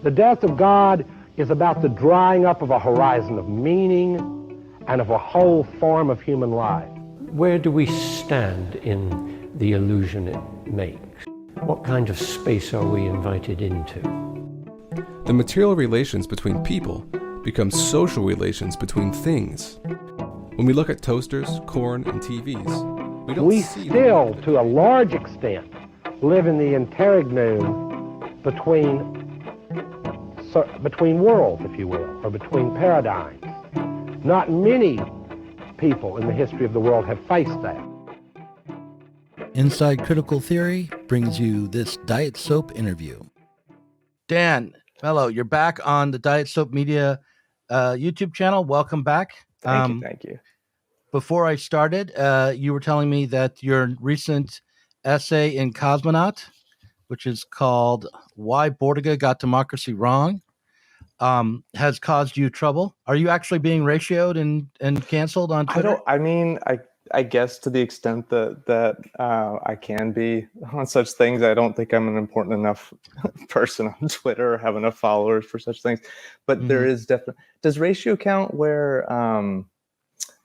The death of God is about the drying up of a horizon of meaning and of a whole form of human life. Where do we stand in the illusion it makes? What kind of space are we invited into? The material relations between people become social relations between things. When we look at toasters, corn, and TVs, we still, to a large extent, live in the interregnum between worlds, if you will, or between paradigms. Not many people in the history of the world have faced that. Inside Critical Theory brings you this Diet Soap interview. Dan, Melo, you're back on the Diet Soap Media YouTube channel. Welcome back. Thank you. Before I started, you were telling me that your recent essay in Cosmonaut, which is called Why Bordiga Got Democracy Wrong, has caused you trouble. Are you actually being ratioed and canceled on Twitter? I guess to the extent that I can be on such things, I don't think I'm an important enough person on Twitter or have enough followers for such things. But there is definitely, does ratio count where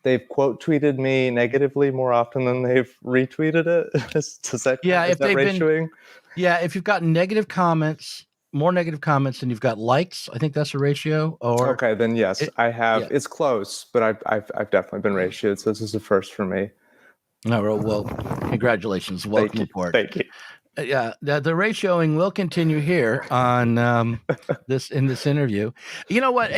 they've quote tweeted me negatively more often than they've retweeted it? Does that if they've ratioing? If you've got negative comments, more negative comments than you've got likes, I think that's a ratio. Or okay, then yes, I have. Yeah. It's close, but I've definitely been ratioed, so this is a first for me. No, well, congratulations, welcome aboard. Thank you. Yeah, the ratioing will continue here on this interview. You know what?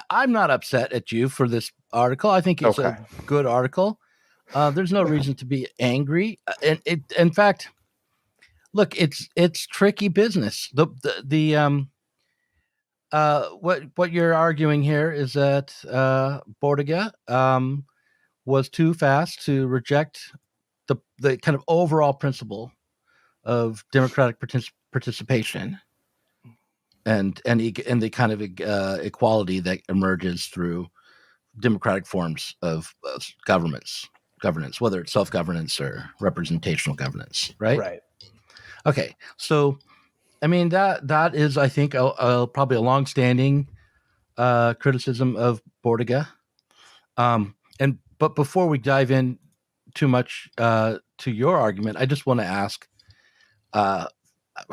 I'm not upset at you for this article. I think it's a good article. There's no reason to be angry, and in fact. Look, it's tricky business. What you're arguing here is that Bordiga was too fast to reject the kind of overall principle of democratic participation and the kind of equality that emerges through democratic forms of governance, whether it's self-governance or representational governance, right? Right. Okay, so I mean that is, I think, probably a long-standing criticism of Bordiga. But before we dive in too much to your argument, I just want to ask,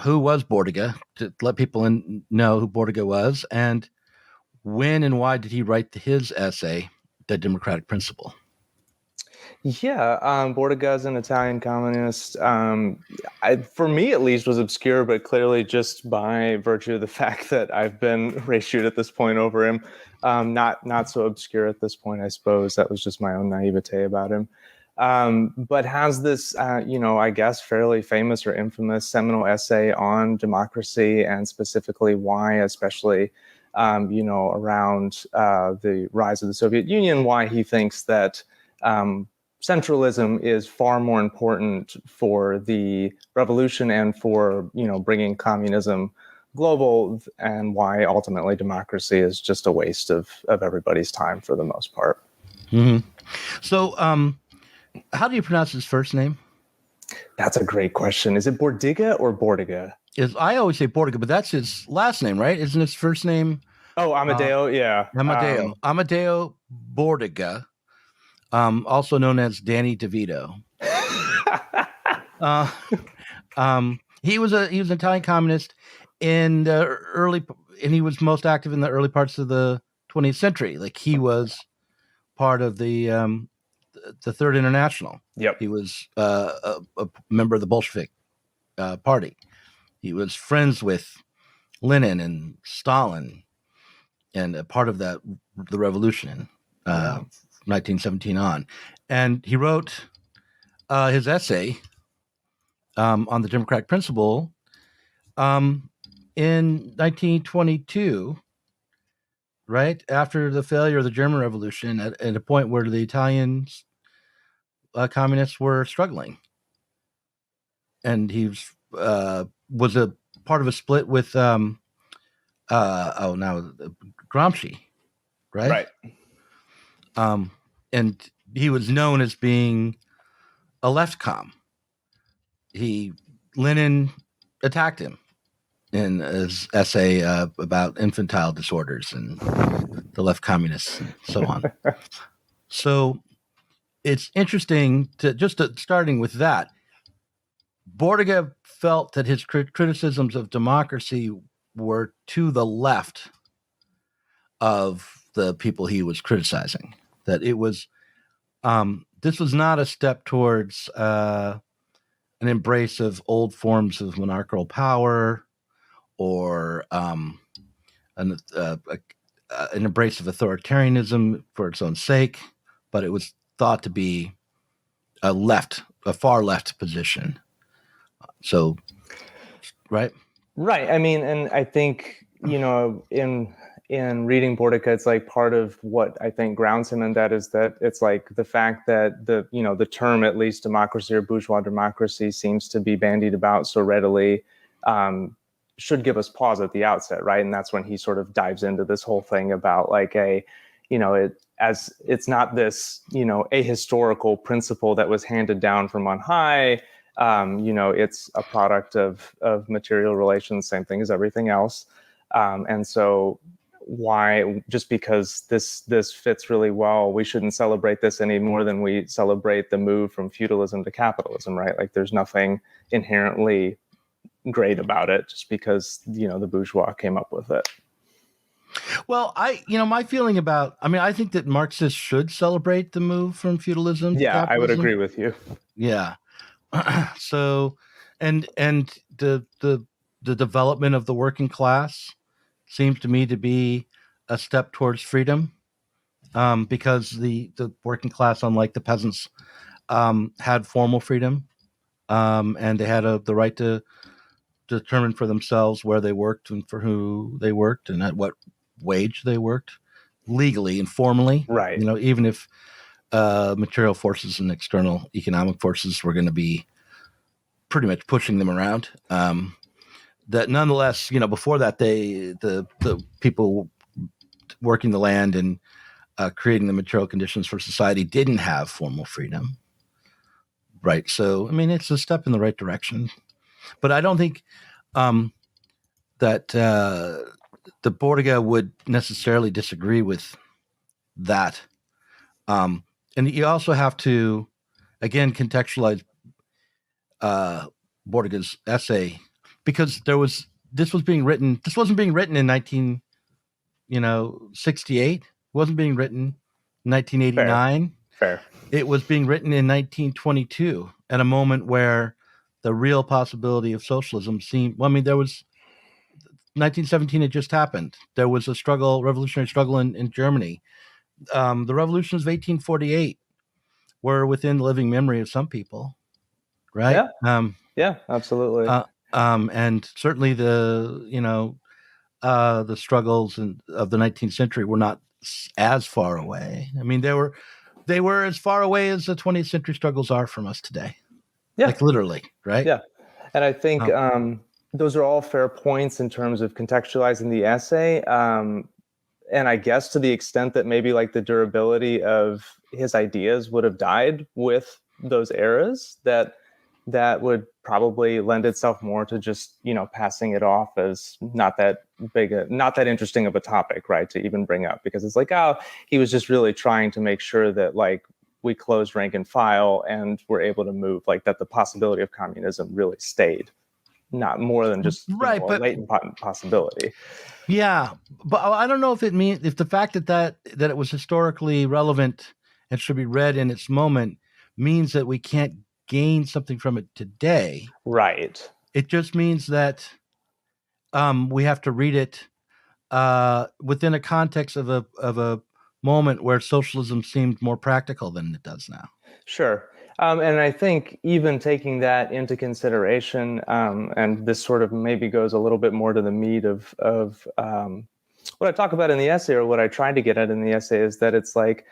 who was Bordiga? To let people know who Bordiga was, and when and why did he write his essay, "The Democratic Principle"? Yeah, Bordiga is an Italian communist. For me, at least, was obscure, but clearly just by virtue of the fact that I've been ratioed at this point over him, not so obscure at this point, I suppose. That was just my own naivete about him. But has this, I guess, fairly famous or infamous seminal essay on democracy and specifically why, especially, around the rise of the Soviet Union, why he thinks that centralism is far more important for the revolution and for, bringing communism global, and why ultimately democracy is just a waste of everybody's time for the most part. Mm-hmm. So how do you pronounce his first name? That's a great question. Is it Bordiga or Bordiga? I always say Bordiga, but that's his last name, right? Isn't his first name? Oh, Amadeo, yeah. Amadeo Bordiga. Also known as Danny DeVito. He was an Italian communist in the and he was most active in the early parts of the 20th century. Like, he was part of the Third International. Yep. He was a member of the Bolshevik party. He was friends with Lenin and Stalin, and a part of the revolution. 1917 on, and he wrote his essay on the democratic principle in 1922, right after the failure of the German Revolution, at a point where the Italian communists were struggling, and he was a part of a split with Gramsci, right? And he was known as being a left com. Lenin attacked him in his essay about infantile disorders and the left communists and so on. So it's interesting starting with that. Bordiga felt that his criticisms of democracy were to the left of the people he was criticizing. That it was this was not a step towards an embrace of old forms of monarchical power or an embrace of authoritarianism for its own sake, but it was thought to be a far left position. So, right. I mean, and I think, in reading Bordiga, it's like part of what I think grounds him in that is that it's like the fact that the term, at least democracy or bourgeois democracy, seems to be bandied about so readily, should give us pause at the outset, right? And that's when he sort of dives into this whole thing about like it's not this, ahistorical principle that was handed down from on high. It's a product of material relations, same thing as everything else. And so why, just because this fits really well, we shouldn't celebrate this any more than we celebrate the move from feudalism to capitalism, right? Like there's nothing inherently great about it just because, the bourgeois came up with it. Well, my feeling I think that Marxists should celebrate the move from feudalism to capitalism. I would agree with you. Yeah. So, and the development of the working class seems to me to be a step towards freedom, because the working class, unlike the peasants, had formal freedom, and they had the right to determine for themselves where they worked and for who they worked and at what wage they worked, legally and formally. Right. Even if material forces and external economic forces were going to be pretty much pushing them around. That nonetheless, before that, the people working the land and creating the material conditions for society didn't have formal freedom. Right. So, it's a step in the right direction. But I don't think that the Bordiga would necessarily disagree with that. And you also have to, again, contextualize Bordiga's essay, because this wasn't being written in 1968. It wasn't being written in 1989. Fair. It was being written in 1922 at a moment where the real possibility of socialism seemed, there was 1917 had just happened. There was a revolutionary struggle in Germany. The revolutions of 1848 were within the living memory of some people, right? Yeah, absolutely. And certainly the struggles of the 19th century were not as far away. They were as far away as the 20th century struggles are from us today. Yeah. Like literally, right? Yeah. And I think those are all fair points in terms of contextualizing the essay. And I guess to the extent that maybe like the durability of his ideas would have died with those eras, that would probably lend itself more to just, passing it off as not that interesting of a topic, right, to even bring up, because it's like, he was just really trying to make sure that like we closed rank and file and were able to move, like that the possibility of communism really stayed, not more than just a latent possibility. Yeah, but I don't know if the fact that it was historically relevant and should be read in its moment means that we can't gain something from it today. Right. It just means that we have to read it within a context of a moment where socialism seemed more practical than it does now. Sure. And I think even taking that into consideration, and this sort of maybe goes a little bit more to the meat of what I talk about in the essay, or what I tried to get at in the essay, is that it's like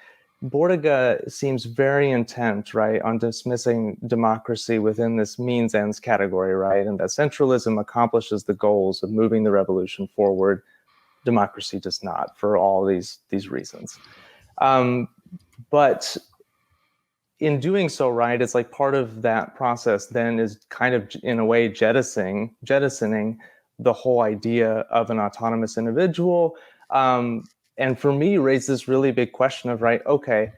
Bordiga seems very intent, right, on dismissing democracy within this means ends category, right, and that centralism accomplishes the goals of moving the revolution forward. Democracy does not, for all these reasons. But in doing so, right, it's like part of that process then is kind of in a way jettisoning the whole idea of an autonomous individual. And for me, raised this really big question of, right, okay,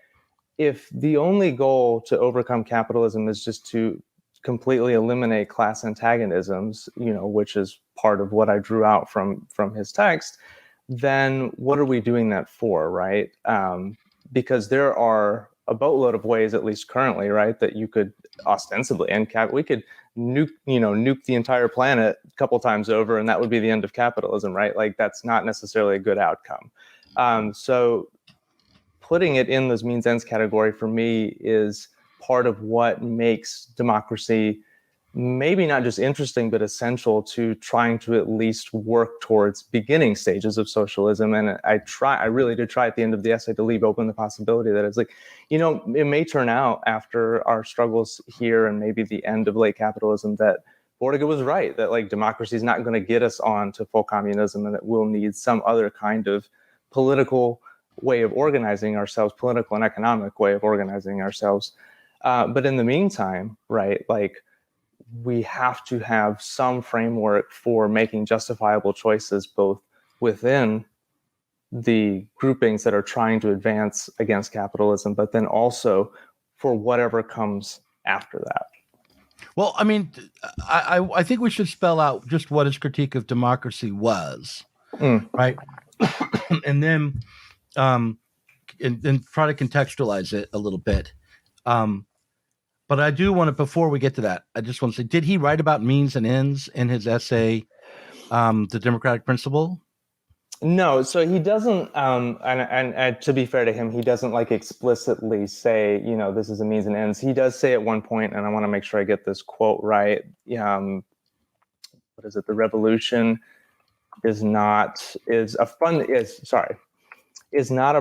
if the only goal to overcome capitalism is just to completely eliminate class antagonisms, which is part of what I drew out from his text, then what are we doing that for, right? Because there are a boatload of ways, at least currently, right, that you could ostensibly end we could nuke the entire planet a couple times over, and that would be the end of capitalism, right? Like, that's not necessarily a good outcome. So putting it in those means ends category for me is part of what makes democracy maybe not just interesting, but essential to trying to at least work towards beginning stages of socialism. And I really did try at the end of the essay to leave open the possibility that it's like, it may turn out after our struggles here and maybe the end of late capitalism that Bordiga was right, that like democracy is not going to get us on to full communism, and that we'll need some other kind of political way of organizing ourselves, political and economic way of organizing ourselves. But in the meantime, right, like, we have to have some framework for making justifiable choices, both within the groupings that are trying to advance against capitalism, but then also for whatever comes after that. Well, I mean, I think we should spell out just what his critique of democracy was, right? And then and try to contextualize it a little bit. But I do want to, before we get to that, I just want to say, did he write about means and ends in his essay, The Democratic Principle? No, so he doesn't, and to be fair to him, he doesn't like explicitly say, this is a means and ends. He does say at one point, and I want to make sure I get this quote right. What is it? The revolution is not a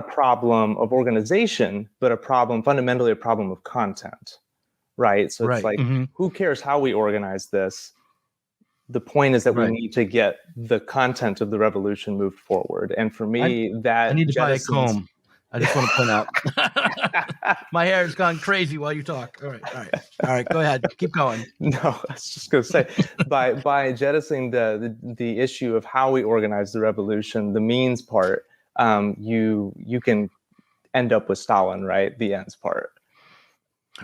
problem of organization, but fundamentally a problem of content. Right. So it's like, who cares how we organize this? The point is that we need to get the content of the revolution moved forward. And for me, I need to buy a comb. I just want to point out my hair has gone crazy while you talk. All right. Go ahead. Keep going. No, I was just going to say, by jettisoning the issue of how we organize the revolution, the means part, you can end up with Stalin, right? The ends part.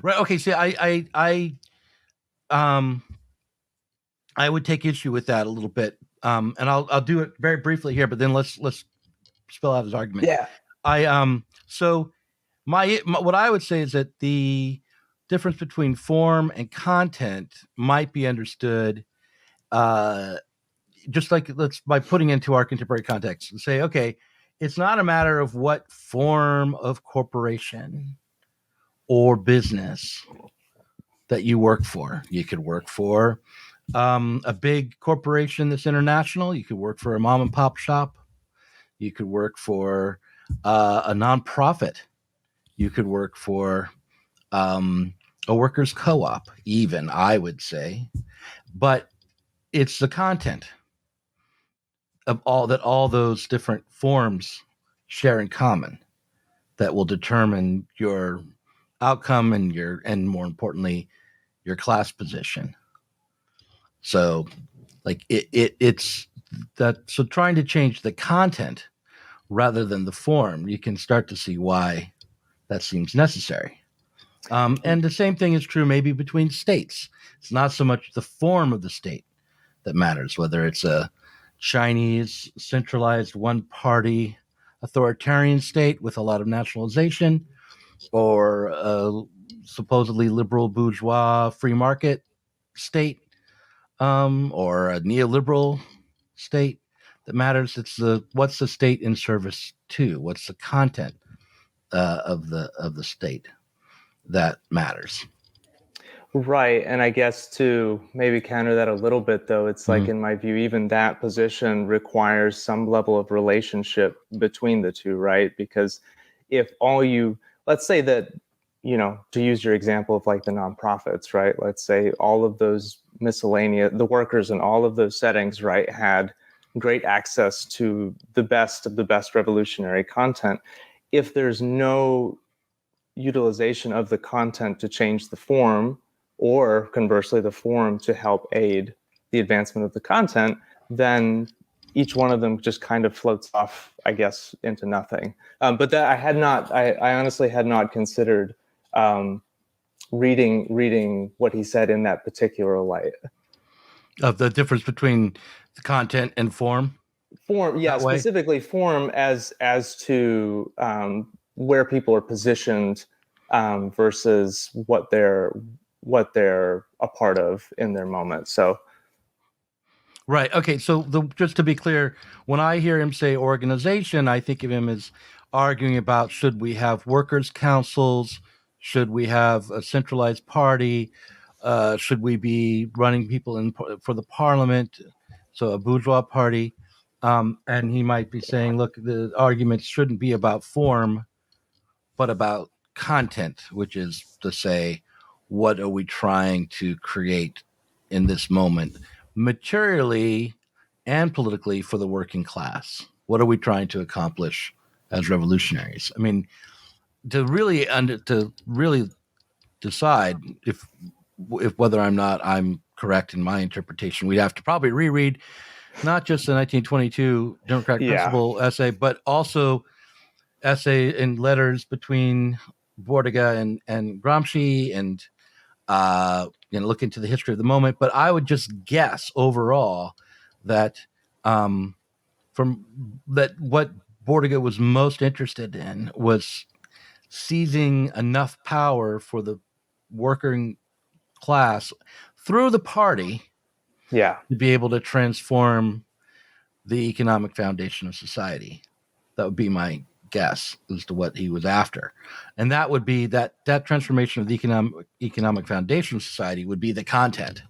Right. Okay. See, I would take issue with that a little bit, and I'll do it very briefly here. But then let's spell out his argument. Yeah. So my what I would say is that the difference between form and content might be understood, just like by putting into our contemporary context and say, okay, it's not a matter of what form of corporation or business that you work for. You could work for a big corporation that's international. You could work for a mom and pop shop. You could work for a nonprofit. You could work for a workers' co-op, even, I would say. But it's the content of all those different forms share in common that will determine your outcome and more importantly, your class position. So like it's that, so trying to change the content rather than the form, you can start to see why that seems necessary. And the same thing is true maybe between states. It's not so much the form of the state that matters, whether it's a Chinese centralized one-party authoritarian state with a lot of nationalization, or a supposedly liberal bourgeois free market state, or a neoliberal state that matters. It's what's the state in service to? What's the content of the state that matters? Right. And I guess to maybe counter that a little bit, though, it's like, in my view, even that position requires some level of relationship between the two, right? Because if let's say that, to use your example of like the nonprofits, right? Let's say all of those the workers in all of those settings, right, had great access to the best of the best revolutionary content. If there's no utilization of the content to change the form, or conversely, the form to help aid the advancement of the content, then each one of them just kind of floats off, I guess, into nothing. But that I honestly had not considered reading what he said in that particular light. Of the difference between the content and form? Form, yeah, specifically form as to where people are positioned versus what they're a part of in their moment. So, right. Okay. So just to be clear, when I hear him say organization, I think of him as arguing about, should we have workers' councils? Should we have a centralized party? Should we be running people for the parliament? So a bourgeois party. And he might be saying, look, the argument shouldn't be about form, but about content, which is to say, what are we trying to create in this moment, materially and politically, for the working class? What are we trying to accomplish as revolutionaries? I mean, to really decide if whether or not I'm correct in my interpretation, we'd have to probably reread not just the 1922 Democratic Principle essay, but also essay and letters between Bordiga and Gramsci, and look into the history of the moment. But I would just guess overall that what Bordiga was most interested in was seizing enough power for the working class through the party to be able to transform the economic foundation of society. That would be my guess as to what he was after. And that would be that transformation of the economic foundation of society would be the content,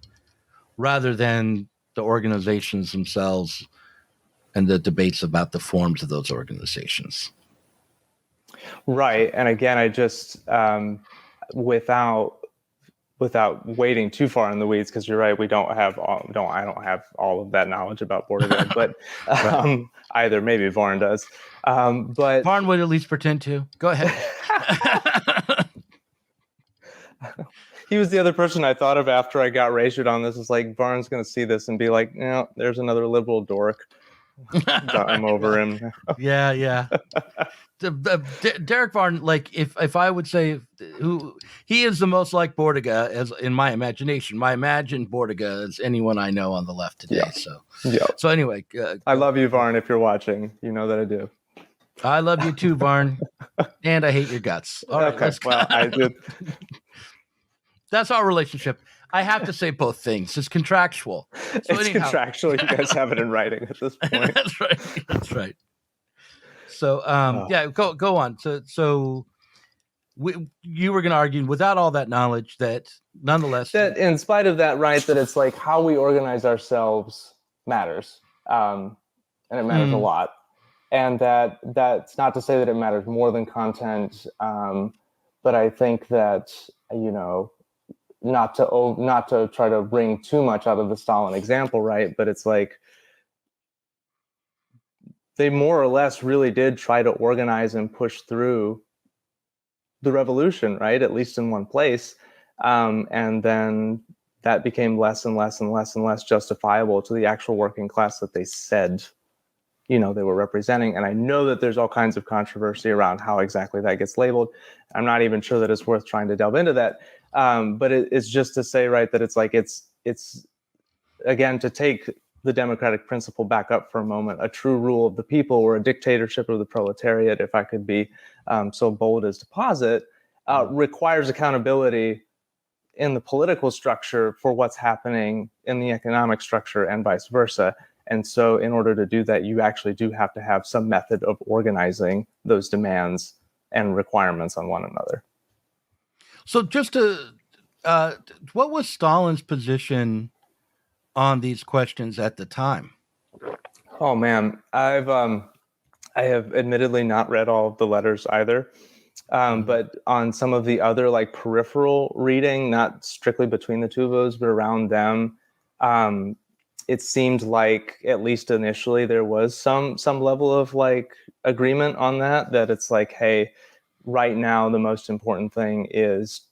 rather than the organizations themselves and the debates about the forms of those organizations. Right. And again, I just, without wading too far in the weeds, because you're right, I don't have all of that knowledge about Bordiga, but right. Either. Maybe Varn does. But Varn would at least pretend to. Go ahead. He was the other person I thought of after I got ratioed on this. Is like, Varn's going to see this and be like, there's another liberal dork. I'm over him. Yeah. Derek Varn, like, if I would say who he is the most like Bordiga, as in my imagination, I imagine Bordiga as anyone I know on the left today. So anyway, I love you, Varn. If you're watching, you know that I do. I love you too, Varn, and I hate your guts. All right, okay. Well, I did. That's our relationship. I have to say both things. It's contractual. It's contractual. You guys have it in writing at this point. That's right. So, go on. So you were going to argue, without all that knowledge, that nonetheless, that in spite of that, right, that it's like how we organize ourselves matters, and it matters a lot, and that's not to say that it matters more than content, but I think that not to try to bring too much out of the Stalin example, right? But it's like they more or less really did try to organize and push through the revolution, right? At least in one place. And then that became less and less and less and less justifiable to the actual working class that they said, they were representing. And I know that there's all kinds of controversy around how exactly that gets labeled. I'm not even sure that it's worth trying to delve into that. But it's just to say, right, that it's like, it's again, to take the democratic principle back up for a moment, a true rule of the people or a dictatorship of the proletariat, if I could be so bold as to posit, requires accountability in the political structure for what's happening in the economic structure and vice versa. And so in order to do that, you actually do have to have some method of organizing those demands and requirements on one another. So just what was Stalin's position on these questions at the time? Oh man, I have admittedly not read all of the letters either, but on some of the other like peripheral reading, not strictly between the two of those, but around them, it seemed like at least initially there was some level of like agreement on that it's like, hey, right now the most important thing is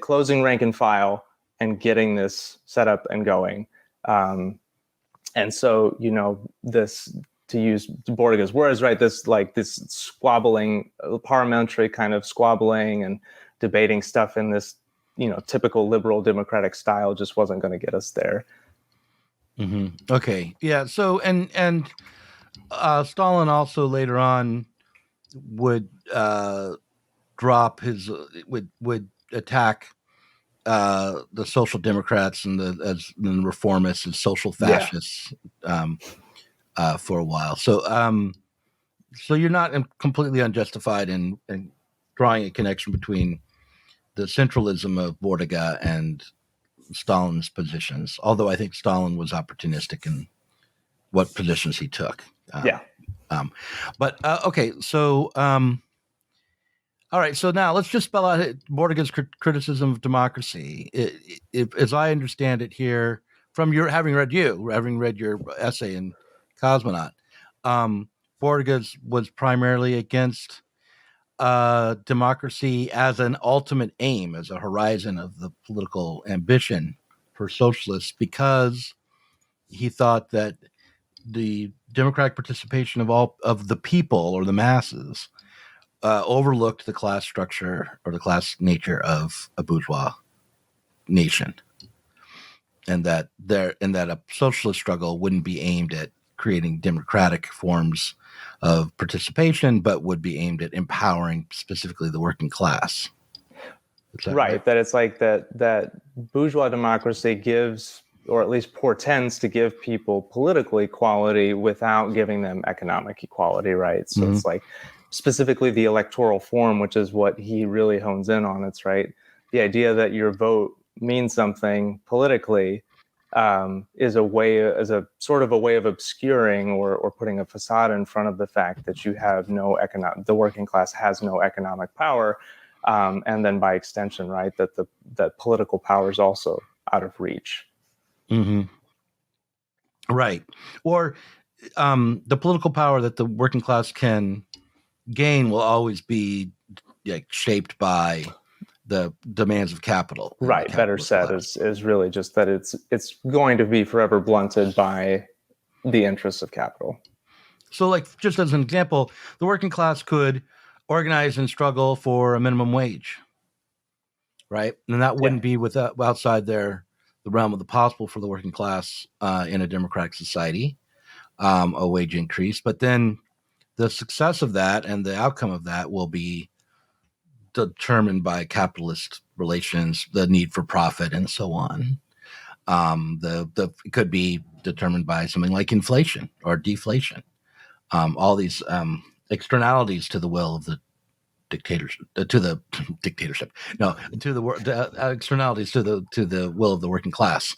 closing rank and file and getting this set up and going. And so, this, to use Bordiga's words, right, this squabbling, parliamentary kind of squabbling and debating stuff in this, typical liberal democratic style just wasn't going to get us there. Mm-hmm. Okay. Yeah. So, and Stalin also later on would drop his, would attack the social democrats and the reformists and social fascists for a while. So so you're not completely unjustified in drawing a connection between the centralism of Bordiga and Stalin's positions, although I think Stalin was opportunistic in what positions he took. But okay, so all right, so now let's just spell out Bordiga's criticism of democracy. As I understand it here, from having read your essay in Cosmonaut, Bordiga was primarily against democracy as an ultimate aim, as a horizon of the political ambition for socialists, because he thought that the democratic participation of the people or the masses overlooked the class structure or the class nature of a bourgeois nation, and that a socialist struggle wouldn't be aimed at creating democratic forms of participation, but would be aimed at empowering specifically the working class. Right. That it's like that bourgeois democracy gives, or at least portends to give, people political equality without giving them economic equality, right? So it's like specifically the electoral form, which is what he really hones in on. It's right. The idea that your vote means something politically is a sort of a way of obscuring or putting a facade in front of the fact that you have the working class has no economic power. And then by extension, right, that political power is also out of reach. Mm-hmm. Right. Or the political power that the working class can gain will always be shaped by the demands of capital. Right. Better said is really just that it's going to be forever blunted by the interests of capital. So, like, just as an example, the working class could organize and struggle for a minimum wage, right? And that wouldn't be outside the realm of the possible for the working class in a democratic society, a wage increase. But then the success of that and the outcome of that will be determined by capitalist relations, the need for profit, and so on. It could be determined by something like inflation or deflation. All these externalities to the will of the dictatorship, externalities to the will of the working class.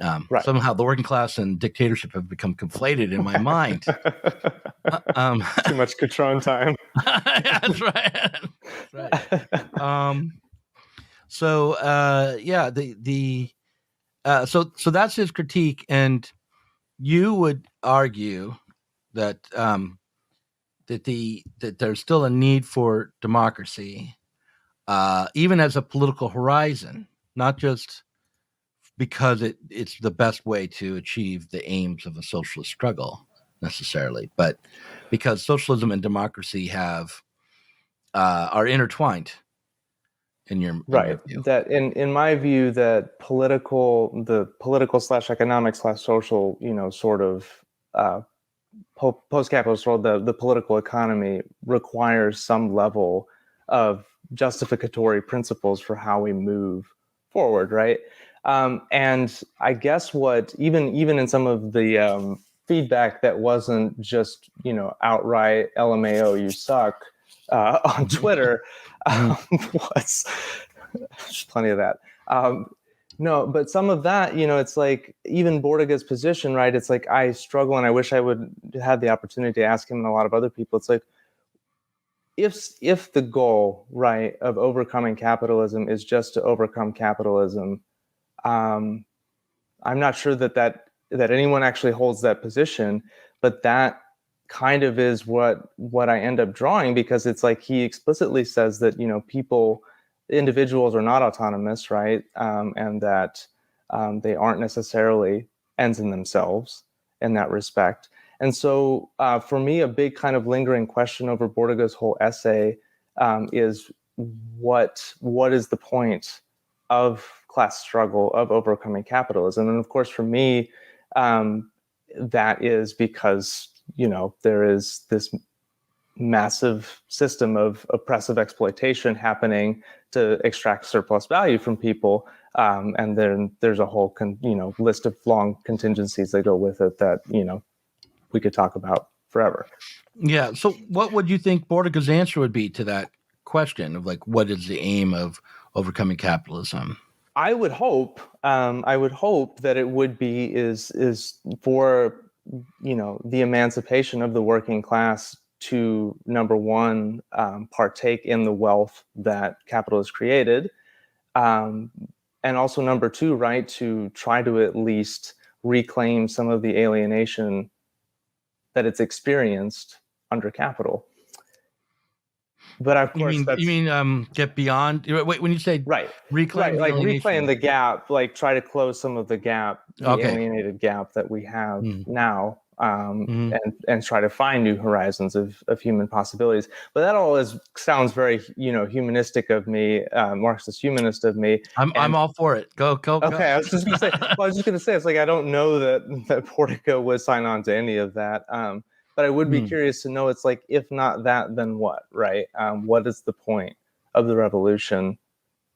Right. Somehow the working class and dictatorship have become conflated in my mind. Too much Catron time. That's right. Right. So that's his critique, and you would argue that that there's still a need for democracy, even as a political horizon, not just because it's the best way to achieve the aims of a socialist struggle necessarily, but because socialism and democracy are intertwined. In your view. That in my view, that the political/economic/social, sort of post-capitalist world, the political economy requires some level of justificatory principles for how we move forward, right? And I guess what even in some of the feedback that wasn't just outright LMAO, you suck, on Twitter, was there's plenty of that. No, but some of that, it's like even Bordiga's position, right? It's like I struggle, and I wish I would have the opportunity to ask him and a lot of other people. It's like if the goal, right, of overcoming capitalism is just to overcome capitalism, I'm not sure that anyone actually holds that position, but that kind of is what I end up drawing, because it's like he explicitly says that people individuals are not autonomous, right? And that they aren't necessarily ends in themselves in that respect. And so for me, a big kind of lingering question over Bordiga's whole essay is what is the point of class struggle, of overcoming capitalism? And of course, for me, that is because, there is this massive system of oppressive exploitation happening to extract surplus value from people. And then there's a whole, list of long contingencies that go with it that, we could talk about forever. Yeah. So what would you think Bordiga's answer would be to that question of like, what is the aim of overcoming capitalism? I would hope that it would be is for, the emancipation of the working class to, number one, partake in the wealth that capital has created. And also number two, right, to try to at least reclaim some of the alienation that it's experienced under capital. But of course, you mean get beyond? Wait, when you say reclaim, like reclaim the gap, like try to close some of the gap, the alienated gap that we have now, and try to find new horizons of human possibilities. But that all sounds very humanistic of me, Marxist humanist of me. I'm all for it. Go. Okay, I was just gonna say, it's like I don't know that Bordiga would sign on to any of that. But I would be curious to know, it's like, if not that, then what, right? What is the point of the revolution,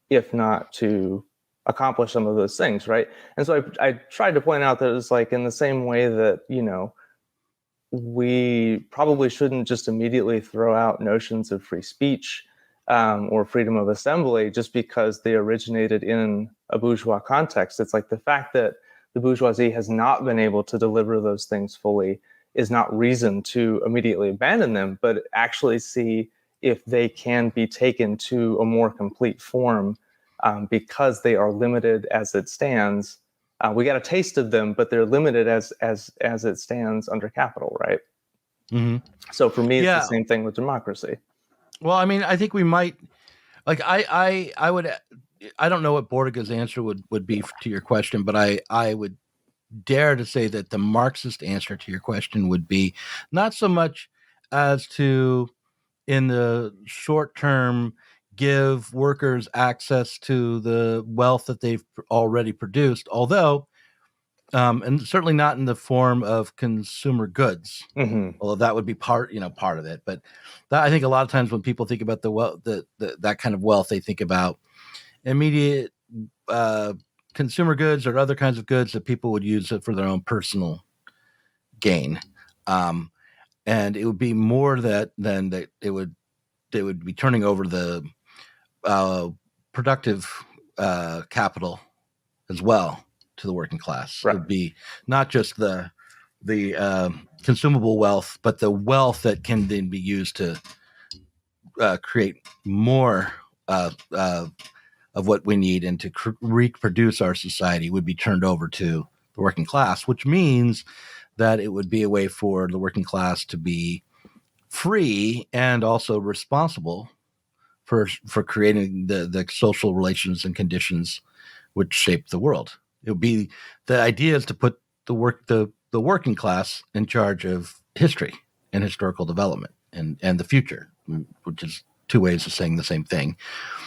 if not to accomplish some of those things, right? And so I tried to point out that it's like, in the same way that, we probably shouldn't just immediately throw out notions of free speech or freedom of assembly just because they originated in a bourgeois context. It's like the fact that the bourgeoisie has not been able to deliver those things fully is not reason to immediately abandon them, but actually see if they can be taken to a more complete form, because they are limited as it stands. We got a taste of them, but they're limited as it stands under capital, right? Mm-hmm. So for me, it's the same thing with democracy. Well, I mean, I think we might, like, I don't know what Bordiga's answer would be to your question, but I would dare to say that the Marxist answer to your question would be not so much as to, in the short term, give workers access to the wealth that they've already produced, although, and certainly not in the form of consumer goods, although that would be part of it. But that, I think a lot of times when people think about that kind of wealth, they think about immediate consumer goods or other kinds of goods that people would use for their own personal gain. And it would be more than that they would be turning over the productive capital as well to the working class. Right. It would be not just the consumable wealth, but the wealth that can then be used to create more of what we need and to reproduce our society would be turned over to the working class, which means that it would be a way for the working class to be free and also responsible for creating the social relations and conditions which shape the world. It would be, the idea is to put the working class in charge of history and historical development and the future, which is two ways of saying the same thing.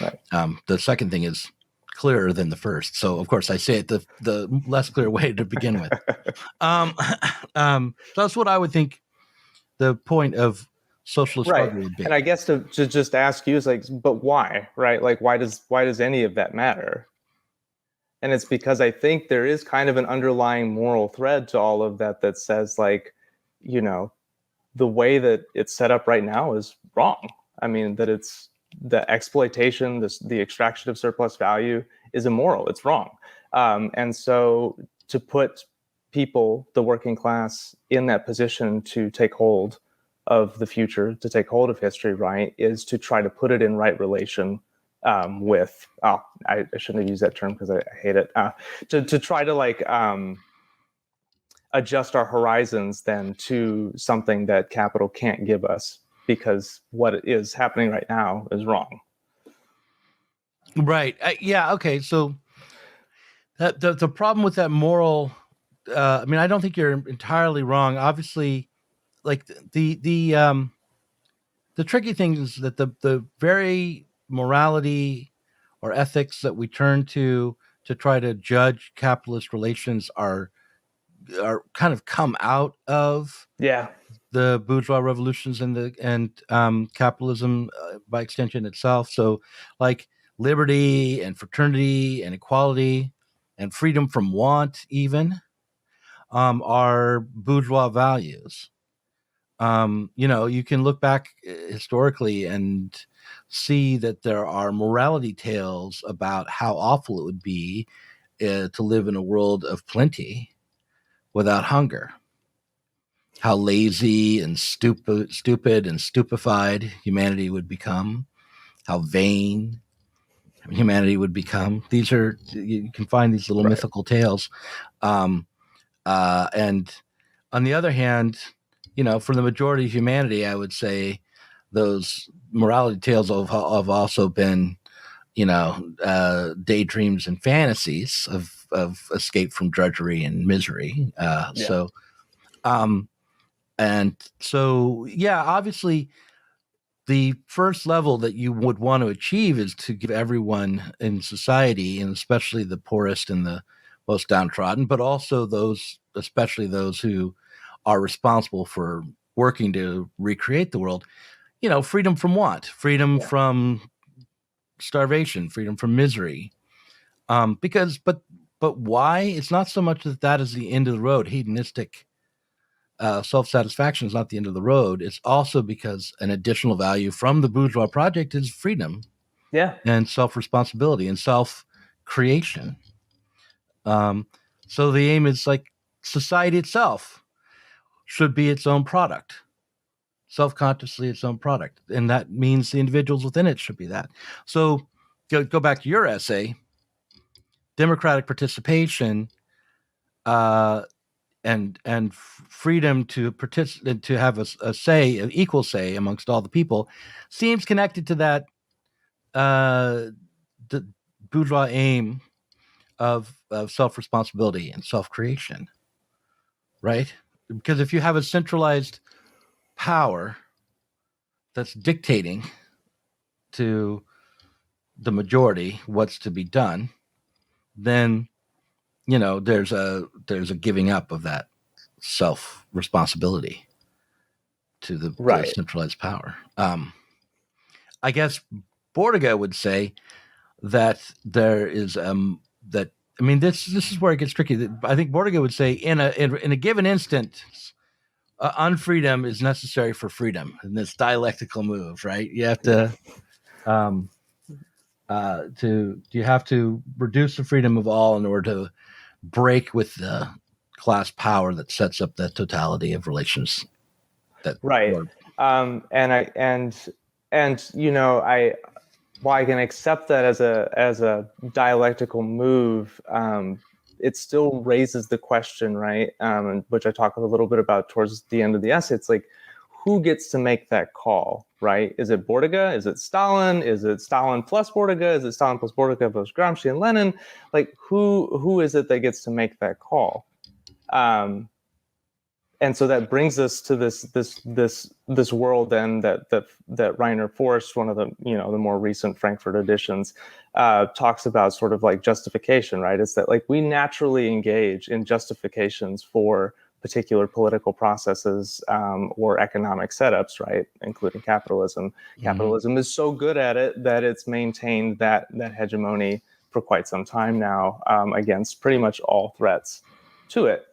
Right. The second thing is clearer than the first. So, of course, I say it the less clear way to begin with. So that's what I would think the point of socialist struggle would be. And I guess to just ask you is like, but why, right? Like, why does any of that matter? And it's because I think there is kind of an underlying moral thread to all of that that says, like, the way that it's set up right now is wrong. I mean, that it's the exploitation, the extraction of surplus value is immoral. It's wrong. And so to put people, the working class, in that position to take hold of the future, to take hold of history, right, is to try to put it in right relation with, I shouldn't have used that term because I hate it, to try to adjust our horizons then to something that capital can't give us, because what is happening right now is wrong. Right. Yeah. Okay. So the problem with that moral, I mean, I don't think you're entirely wrong. Obviously, like the tricky thing is that the very morality or ethics that we turn to try to judge capitalist relations are kind of come out of Yeah. the bourgeois revolutions and capitalism by extension itself. So, like liberty and fraternity and equality and freedom from want, even are bourgeois values. You can look back historically and see that there are morality tales about how awful it would be to live in a world of plenty without hunger. How lazy and stupid and stupefied humanity would become. How vain humanity would become. These are, you can find these little mythical tales. And on the other hand, for the majority of humanity, I would say those morality tales have also been, daydreams and fantasies of escape from drudgery and misery. Obviously, the first level that you would want to achieve is to give everyone in society, and especially the poorest and the most downtrodden, but also especially those who are responsible for working to recreate the world, freedom from want, freedom from starvation, freedom from misery. But why? It's not so much that is the end of the road. Hedonistic self-satisfaction is not the end of the road. It's also because an additional value from the bourgeois project is freedom, and self-responsibility and self-creation. So the aim is like society itself should be its own product, self-consciously its own product, and that means the individuals within it should be that. So go back to your essay, democratic participation. And freedom to participate, to have a say, an equal say amongst all the people, seems connected to that the bourgeois aim of self-responsibility and self-creation, right? Because if you have a centralized power that's dictating to the majority what's to be done, then there's a giving up of that self-responsibility to the centralized power. I guess Bordiga would say that there is that. I mean, this is where it gets tricky. I think Bordiga would say in a given instance, unfreedom is necessary for freedom in this dialectical move, right? You have to you have to reduce the freedom of all in order to break with the class power that sets up the totality of relations. While I can accept that as a dialectical move, it still raises the question, right? Which I talk a little bit about towards the end of the essay. It's like, who gets to make that call, right? Is it Bordiga? Is it Stalin? Is it Stalin plus Bordiga? Is it Stalin plus Bordiga plus Gramsci and Lenin? Like, who is it that gets to make that call? And so that brings us to this world then that Rainer Forst, one of the the more recent Frankfurt editions, talks about, sort of like justification, right? It's that like we naturally engage in justifications for particular political processes or economic setups, right? Including capitalism. Mm-hmm. Capitalism is so good at it that it's maintained that hegemony for quite some time now against pretty much all threats to it.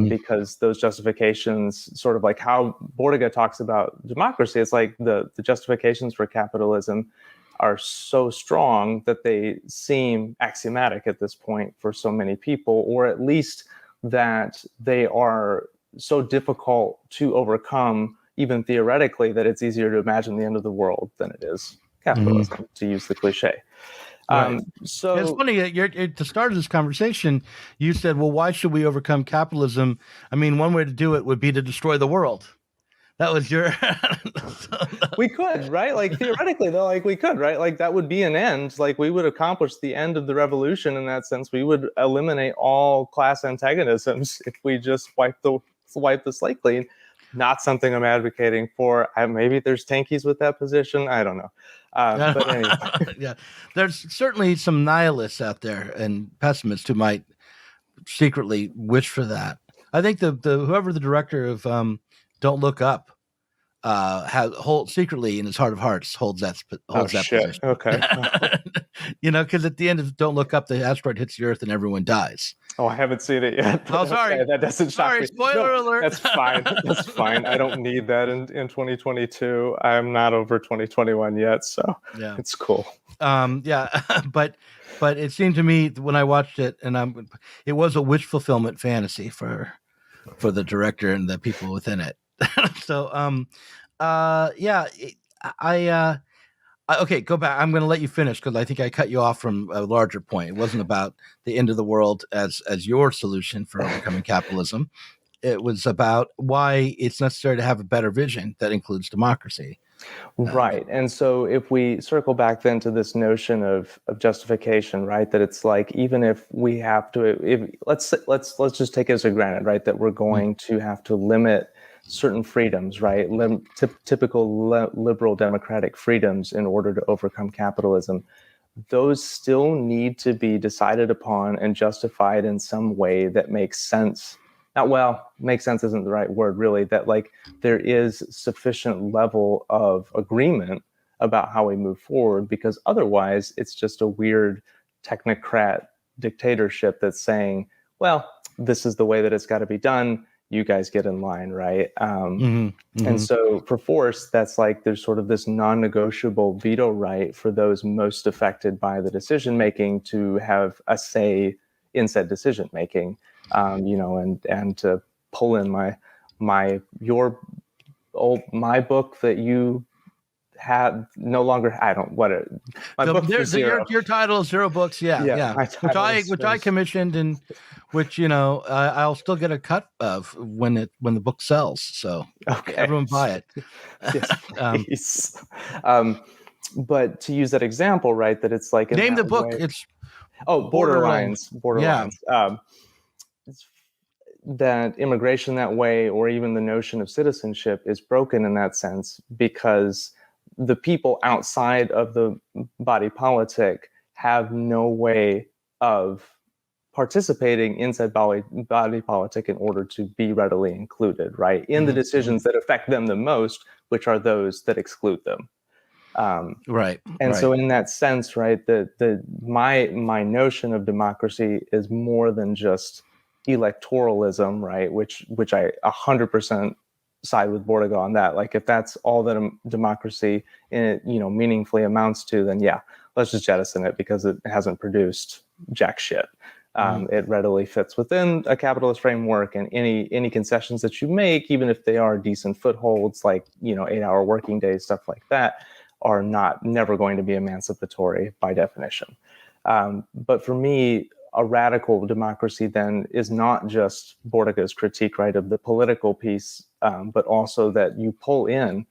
Because those justifications, sort of like how Bordiga talks about democracy, it's like the justifications for capitalism are so strong that they seem axiomatic at this point for so many people, or at least that they are so difficult to overcome, even theoretically, that it's easier to imagine the end of the world than it is capitalism, to use the cliche. Right. So it's funny that at the start of this conversation, you said, well, why should we overcome capitalism? I mean, one way to do it would be to destroy the world. That was your. We could, right? Like theoretically, though, like we could, right? Like that would be an end. Like we would accomplish the end of the revolution in that sense. We would eliminate all class antagonisms if we just wipe the slate clean. Not something I'm advocating for. Maybe there's tankies with that position. I don't know. But anyway. Yeah, there's certainly some nihilists out there and pessimists who might secretly wish for that. I think the whoever the director of Don't Look Up secretly in his heart of hearts holds that position. Okay. Because at the end of Don't Look Up, the asteroid hits the Earth and everyone dies. Oh, I haven't seen it yet. Oh, sorry. Okay, that doesn't shock me. Spoiler alert. That's fine. That's fine. I don't need that in 2022. I'm not over 2021 yet, so yeah, it's cool. But it seemed to me when I watched it, and it was a wish fulfillment fantasy for the director and the people within it. So, okay, go back. I'm going to let you finish because I think I cut you off from a larger point. It wasn't about the end of the world as your solution for overcoming capitalism. It was about why it's necessary to have a better vision that includes democracy. Right. And so if we circle back then to this notion of justification, right, that it's like, even if we have to, let's just take it as a granted, right, that we're going to have to limit certain freedoms, right, typical liberal democratic freedoms in order to overcome capitalism. Those still need to be decided upon and justified in some way that makes sense. Make sense isn't the right word, really, that like there is sufficient level of agreement about how we move forward, because otherwise it's just a weird technocrat dictatorship that's saying, well, this is the way that it's got to be done. You guys get in line, right? And so for force, that's like there's sort of this non-negotiable veto right for those most affected by the decision making to have a say in said decision making. And to pull in my book that you have no longer. I don't my book is Zero. Your title is Zero Books. Yeah. Which I commissioned and which I'll still get a cut of when the book sells. So okay, everyone buy it. Yes, but to use that example, right? That it's like name the book. Way, it's Borderlines. Yeah. That immigration that way, or even the notion of citizenship, is broken in that sense because the people outside of the body politic have no way of participating in said body politic in order to be readily included, right, in the decisions that affect them the most, which are those that exclude them. Right. And so in that sense, right, my notion of democracy is more than just electoralism, right, which I 100% side with Bordiga on that. Like if that's all that a democracy meaningfully amounts to, then yeah, let's just jettison it because it hasn't produced jack shit. It readily fits within a capitalist framework, and any concessions that you make, even if they are decent footholds, like 8-hour working days, stuff like that, are never going to be emancipatory by definition. But for me, a radical democracy then is not just Bordiga's critique, right, of the political piece, but also that you pull in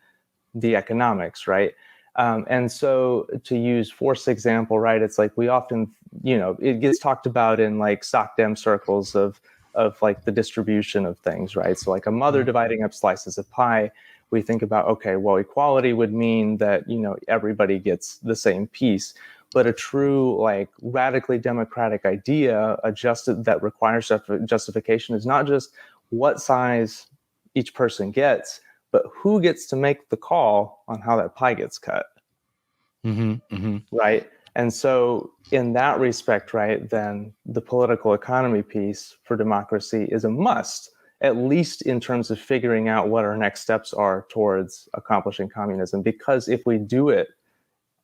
the economics, right? And so to use Forst's example, right, it's like we often, it gets talked about in like SocDem circles of like the distribution of things, right? So like a mother dividing up slices of pie, we think about, okay, well, equality would mean that, everybody gets the same piece. But a true, like, radically democratic idea that requires justification is not just what size each person gets, but who gets to make the call on how that pie gets cut. Right? And so in that respect, right, then the political economy piece for democracy is a must, at least in terms of figuring out what our next steps are towards accomplishing communism. Because if we do it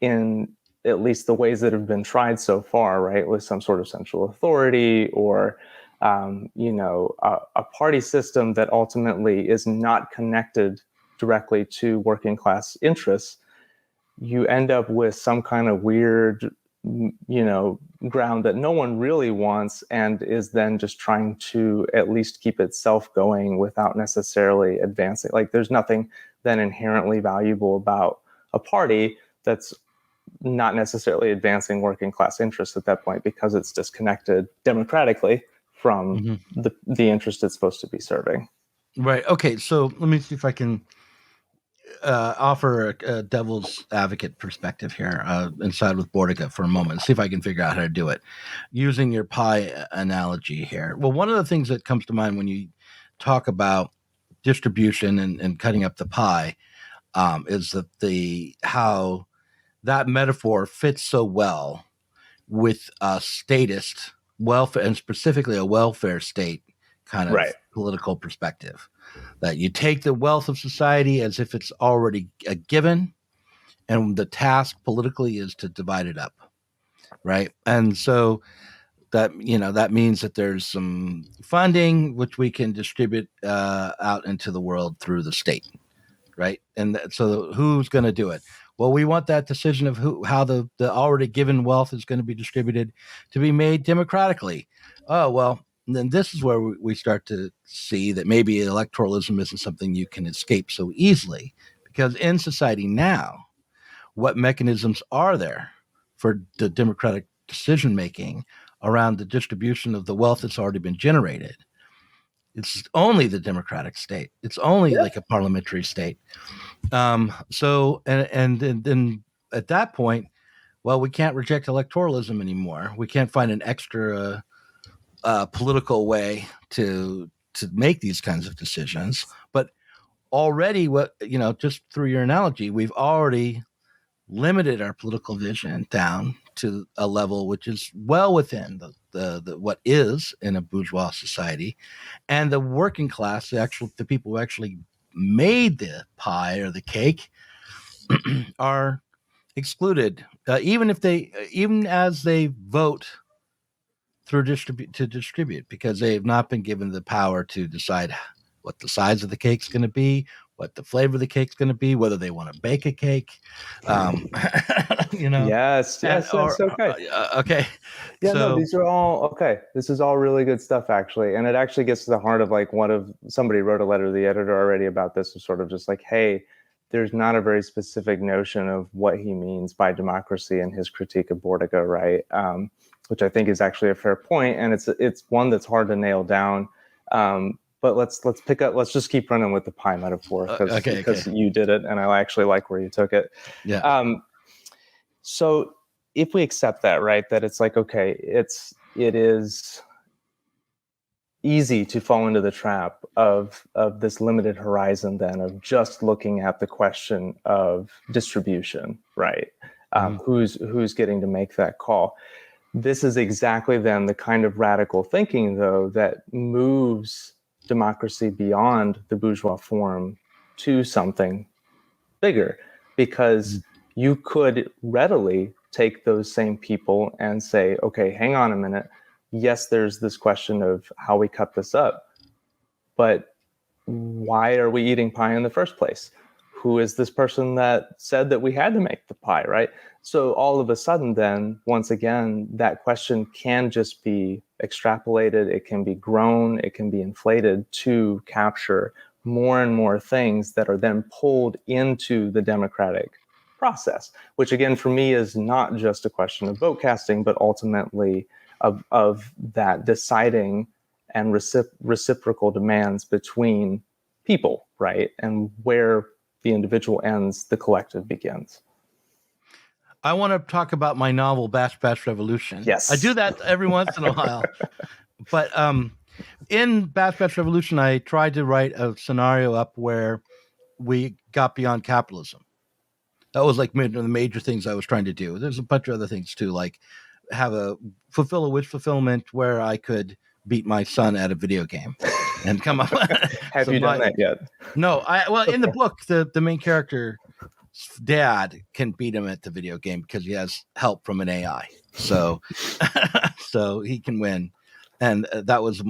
in at least the ways that have been tried so far, right, with some sort of central authority or, a party system that ultimately is not connected directly to working class interests, you end up with some kind of weird ground that no one really wants, and is then just trying to at least keep itself going without necessarily advancing. Like, there's nothing then inherently valuable about a party that's not necessarily advancing working class interests at that point, because it's disconnected democratically from the interest it's supposed to be serving. Right. Okay. So let me see if I can offer a devil's advocate perspective here inside with Bordiga for a moment. See if I can figure out how to do it using your pie analogy here. Well, one of the things that comes to mind when you talk about distribution and cutting up the pie is that how that metaphor fits so well with a statist welfare, and specifically a welfare state kind of political perspective. That you take the wealth of society as if it's already a given, and the task politically is to divide it up, right? And so that means that there's some funding which we can distribute out into the world through the state, right? And so who's going to do it? Well, we want that decision of how the already given wealth is going to be distributed to be made democratically. Oh, well, then this is where we start to see that maybe electoralism isn't something you can escape so easily, because in society now, what mechanisms are there for the democratic decision making around the distribution of the wealth that's already been generated? It's only the democratic state. It's only like a parliamentary state. So then at that point, well, we can't reject electoralism anymore. We can't find an extra political way to make these kinds of decisions. But already, just through your analogy, we've already limited our political vision down to a level which is well within the what is in a bourgeois society, and the working class, the people who actually made the pie or the cake, are excluded, even as they vote to distribute, because they have not been given the power to decide what the size of the cake's going to be, what the flavor of the cake's going to be, whether they want to bake a cake. Yes, okay. Okay. Yeah, no, these are all okay. This is all really good stuff, actually. And it actually gets to the heart of somebody wrote a letter to the editor already about this, of sort of just like, hey, there's not a very specific notion of what he means by democracy in his critique of Bordiga, right? Which I think is actually a fair point, and it's one that's hard to nail down. But let's just keep running with the pie metaphor, because you did it, and I actually like where you took it. Yeah. So if we accept that, right, that it's like, okay, it is easy to fall into the trap of this limited horizon, then, of just looking at the question of distribution, right? Who's getting to make that call? This is exactly then the kind of radical thinking, though, that moves democracy beyond the bourgeois form to something bigger, because you could readily take those same people and say, okay, hang on a minute. Yes, there's this question of how we cut this up, but why are we eating pie in the first place? Who is this person that said that we had to make the pie, right? So all of a sudden, then, once again, that question can just be extrapolated, it can be grown, it can be inflated to capture more and more things that are then pulled into the democratic process, which again, for me, is not just a question of vote casting, but ultimately of that deciding and reciprocal demands between people, right? And where the individual ends, the collective begins. I want to talk about my novel, Batch Revolution. Yes. I do that every once in a while. But in Batch Revolution, I tried to write a scenario up where we got beyond capitalism. That was like one of the major things I was trying to do. There's a bunch of other things too, like fulfill a wish fulfillment where I could beat my son at a video game and come up. Have you done that yet? No. In the book, the main character dad can beat him at the video game because he has help from an AI. So, so he can win. And that was,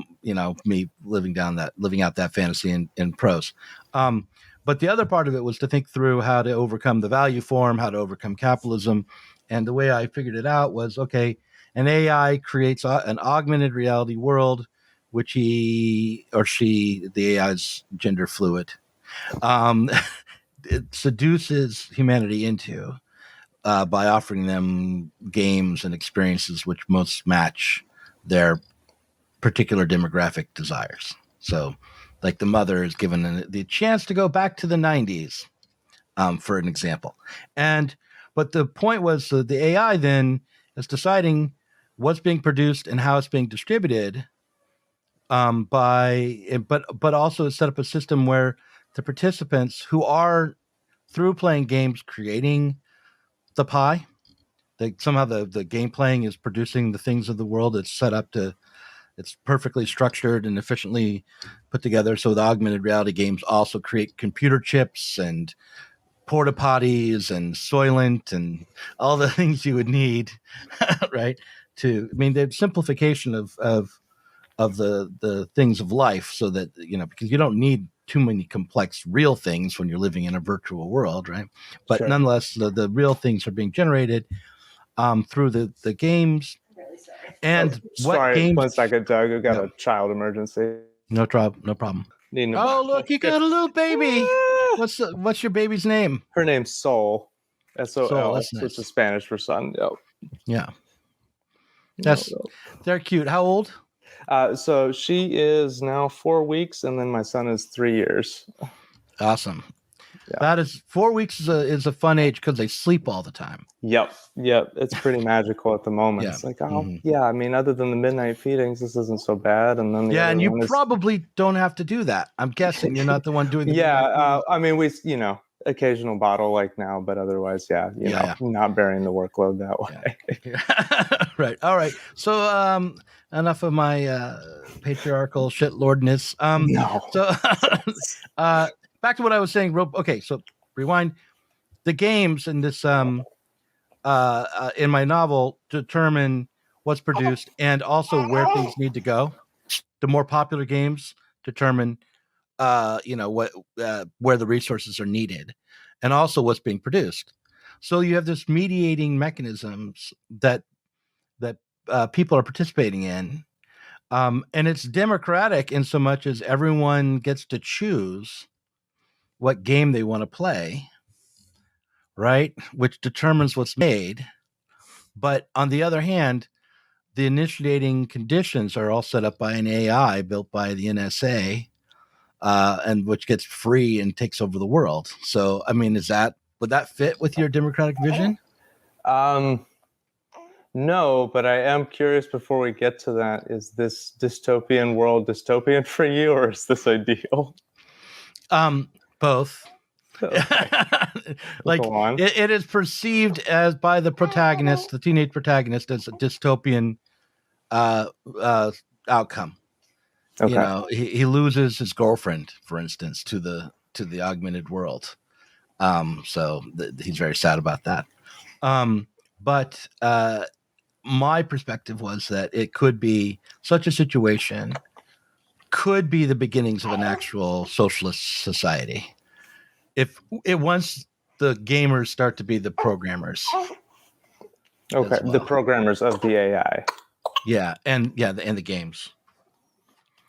me living out that fantasy in prose. But the other part of it was to think through how to overcome the value form, how to overcome capitalism, And the way I figured it out was, okay, an AI creates an augmented reality world, which he or she, the AI is gender fluid, it seduces humanity into by offering them games and experiences which most match their particular demographic desires. So, like the mother is given the chance to go back to the 90s, for an example. But the point was the AI then is deciding what's being produced and how it's being distributed. But also set up a system where the participants who are through playing games creating the pie, somehow the game playing is producing the things of the world. It's set up to, it's perfectly structured and efficiently put together. So the augmented reality games also create computer chips and porta potties and Soylent and all the things you would need, right? The simplification of the things of life, so that, because you don't need too many complex real things when you're living in a virtual world, right? But Sure. nonetheless, the real things are being generated through the games. And what Sorry, games? 1 second, Doug. I've got a child emergency. No problem. Need to- Oh, look, you got a little baby. What's your baby's name? Her name's Sol. Sol, SOL, that's nice. which is Spanish for son. Yep. Yeah, they're cute. How old? So she is now 4 weeks, and then my son is 3 years. Awesome. Yeah. That is 4 weeks is a fun age because they sleep all the time. Yep. It's pretty magical at the moment. Yeah. It's like, I mean, other than the midnight feedings, this isn't so bad. And then and you probably don't have to do that. I'm guessing you're not the one doing the I mean, we occasional bottle like now, but otherwise, not bearing the workload that way. Yeah. Right. All right. So enough of my patriarchal shitlordness. No. So back to what I was saying. Okay, so rewind. The games in this in my novel determine what's produced and also where things need to go. The more popular games determine where the resources are needed, and also what's being produced. So you have this mediating mechanisms that people are participating in, and it's democratic in so much as everyone gets to choose what game they want to play, right? Which determines what's made. But on the other hand, the initiating conditions are all set up by an AI built by the NSA, and which gets free and takes over the world. So, I mean, would that fit with your democratic vision? No, but I am curious before we get to that, is this dystopian world dystopian for you, or is this ideal? Both. Okay. Like Go on. it is perceived as by the protagonist, the teenage protagonist, as a dystopian outcome. Okay. He loses his girlfriend, for instance, to the augmented world. So he's very sad about that. But my perspective was that it could be such a situation could be the beginnings of an actual socialist society. If it once the gamers start to be the programmers. Okay. Well. The programmers of the AI. And the games.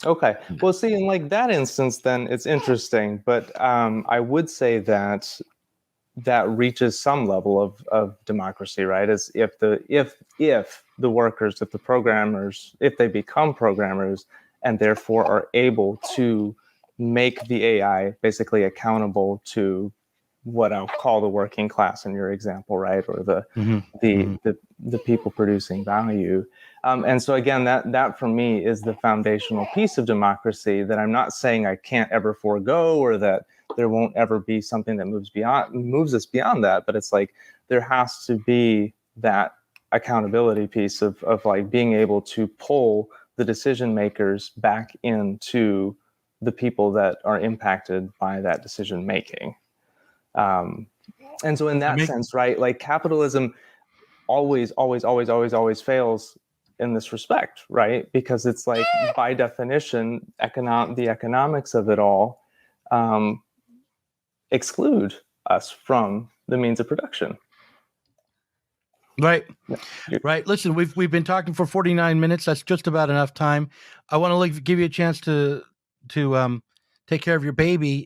Okay. Well, see, in like that instance, then it's interesting, but I would say that reaches some level of democracy, right? As if the workers, if the programmers, if they become programmers and therefore are able to make the AI basically accountable to what I'll call the working class in your example, right? Or the people producing value. And so again, that for me is the foundational piece of democracy that I'm not saying I can't ever forego, or that there won't ever be something that moves us beyond that. But it's like there has to be that accountability piece of like being able to pull the decision makers back into the people that are impacted by that decision making. And so in that sense, right, like capitalism always fails in this respect, right? Because it's like, by definition, the economics of it all exclude us from the means of production. Right. Yeah. Right. Listen, we've been talking for 49 minutes. That's just about enough time. I want to give you a chance to take care of your baby.